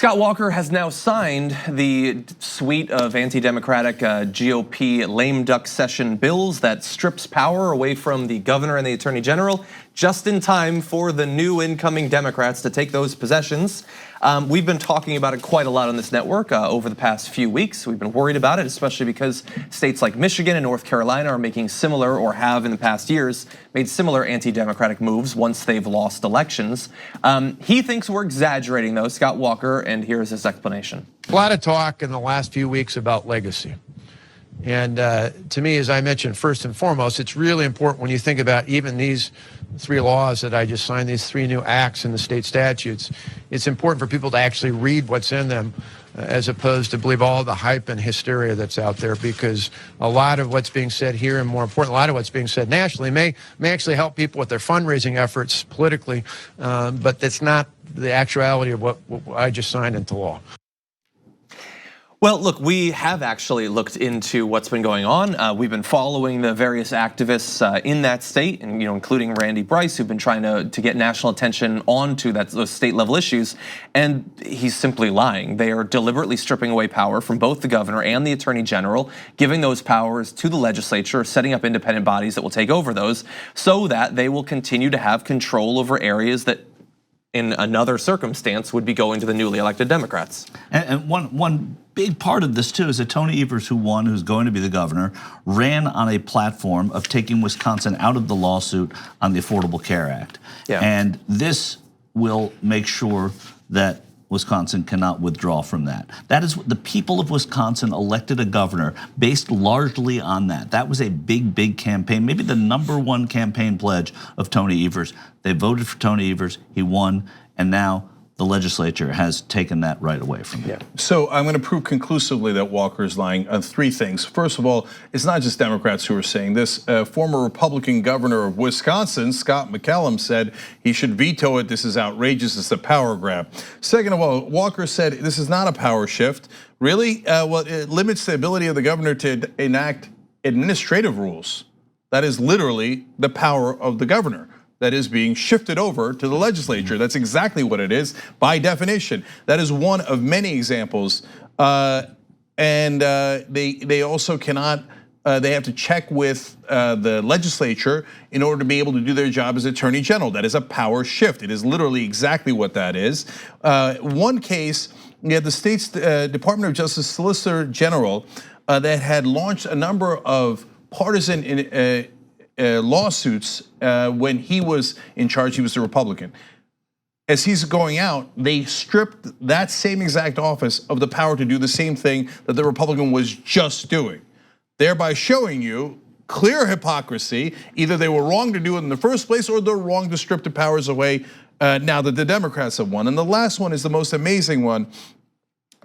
Scott Walker has now signed the suite of anti-democratic GOP lame duck session bills that strips power away from the governor and the attorney general, just in time for the new incoming Democrats to take those possessions. We've been talking about it quite a lot on this network over the past few weeks. We've been worried about it, especially because states like Michigan and North Carolina are making similar, or have in the past years, made similar anti-democratic moves once they've lost elections. He thinks we're exaggerating though, Scott Walker, and here's his explanation. A lot of talk in the last few weeks about legacy. And to me, as I mentioned, first and foremost, it's really important when you think about even these three laws that I just signed, these three new acts in the state statutes, it's important for people to actually read what's in them as opposed to believe all the hype and hysteria that's out there, because a lot of what's being said here, and more important, a lot of what's being said nationally may actually help people with their fundraising efforts politically, but that's not the actuality of what I just signed into law. Well, look, we have actually looked into what's been going on. We've been following the various activists in that state, and including Randy Bryce, who've been trying to get national attention onto those state level issues. And he's simply lying. They are deliberately stripping away power from both the governor and the attorney general, giving those powers to the legislature, setting up independent bodies that will take over those, so that they will continue to have control over areas that, in another circumstance, would be going to the newly elected Democrats. And one big part of this too is that Tony Evers, who won, who's going to be the governor, ran on a platform of taking Wisconsin out of the lawsuit on the Affordable Care Act. Yeah. And this will make sure that Wisconsin cannot withdraw from that. That is what the people of Wisconsin elected a governor based largely on that. That was a big campaign, maybe the #1 campaign pledge of Tony Evers. They voted for Tony Evers, he won, and now the legislature has taken that right away from him. So I'm going to prove conclusively that Walker is lying on three things. First of all, it's not just Democrats who are saying this. Former Republican governor of Wisconsin, Scott McCallum, said he should veto it. This is outrageous. It's a power grab. Second of all, Walker said this is not a power shift. Really? Well, it limits the ability of the governor to enact administrative rules. That is literally the power of the governor that is being shifted over to the legislature. That's exactly what it is by definition. That is one of many examples. And they also cannot, they have to check with the legislature in order to be able to do their job as attorney general. That is a power shift. It is literally exactly what that is. One case, you had the state's Department of Justice Solicitor General that had launched a number of partisan lawsuits when he was in charge. He was a Republican. As he's going out, they stripped that same exact office of the power to do the same thing that the Republican was just doing, thereby showing you clear hypocrisy. Either they were wrong to do it in the first place, or they're wrong to strip the powers away now that the Democrats have won. And the last one is the most amazing one.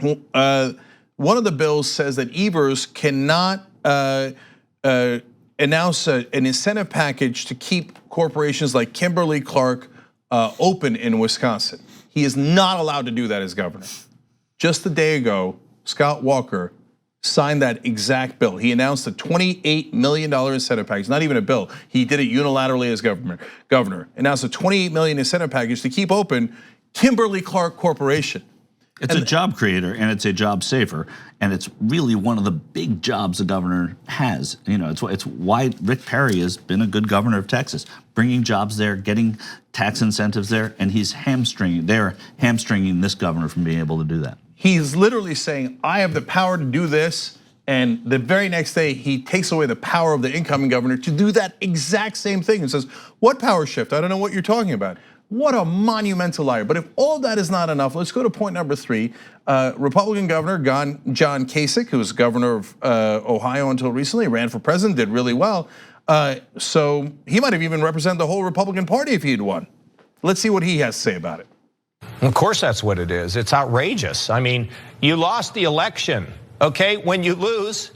One of the bills says that Evers cannot announce an incentive package to keep corporations like Kimberly-Clark open in Wisconsin. He is not allowed to do that as governor. Just a day ago, Scott Walker signed that exact bill. He announced a $28 million incentive package, not even a bill. He did it unilaterally as governor. Announced a $28 million incentive package to keep open Kimberly-Clark Corporation. It's a job creator and it's a job saver, and it's really one of the big jobs the governor has. It's why Rick Perry has been a good governor of Texas, bringing jobs there, getting tax incentives there, and they're hamstringing this governor from being able to do that. He's literally saying, I have the power to do this, and the very next day he takes away the power of the incoming governor to do that exact same thing and says, what power shift? I don't know what you're talking about. What a monumental liar. But if all that is not enough, let's go to point number 3. Republican Governor John Kasich, who was governor of Ohio until recently, ran for president, did really well. So he might have even represented the whole Republican Party if he had won. Let's see what he has to say about it. Of course that's what it is. It's outrageous. I mean, you lost the election, okay? When you lose,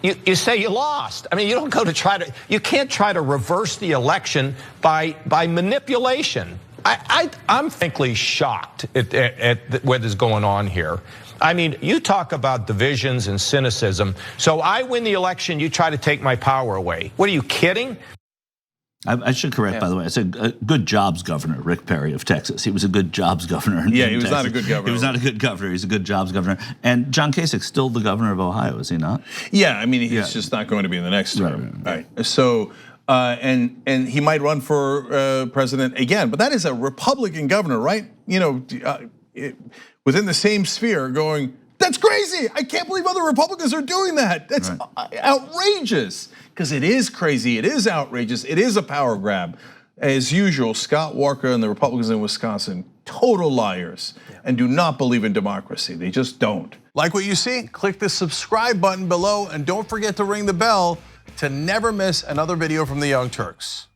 you say you lost. I mean, you don't go to you can't try to reverse the election by manipulation. I'm frankly shocked at what is going on here. I mean, you talk about divisions and cynicism. So I win the election, you try to take my power away. What are you kidding? I should correct, by the way. I said good jobs governor, Rick Perry of Texas. He was a good jobs governor. Yeah, he was not a good governor. He was not a good governor. He's a good jobs governor. And John Kasich still the governor of Ohio, is he not? Yeah, I mean, he's just not going to be in the next term. Right. So, and he might run for president again, but that is a Republican governor, right? You know, within the same sphere, going, that's crazy. I can't believe other Republicans are doing that. That's outrageous. Because it is crazy, it is outrageous, it is a power grab. As usual, Scott Walker and the Republicans in Wisconsin, total liars and do not believe in democracy. They just don't. Like what you see? Click the subscribe button below and don't forget to ring the bell to never miss another video from the Young Turks.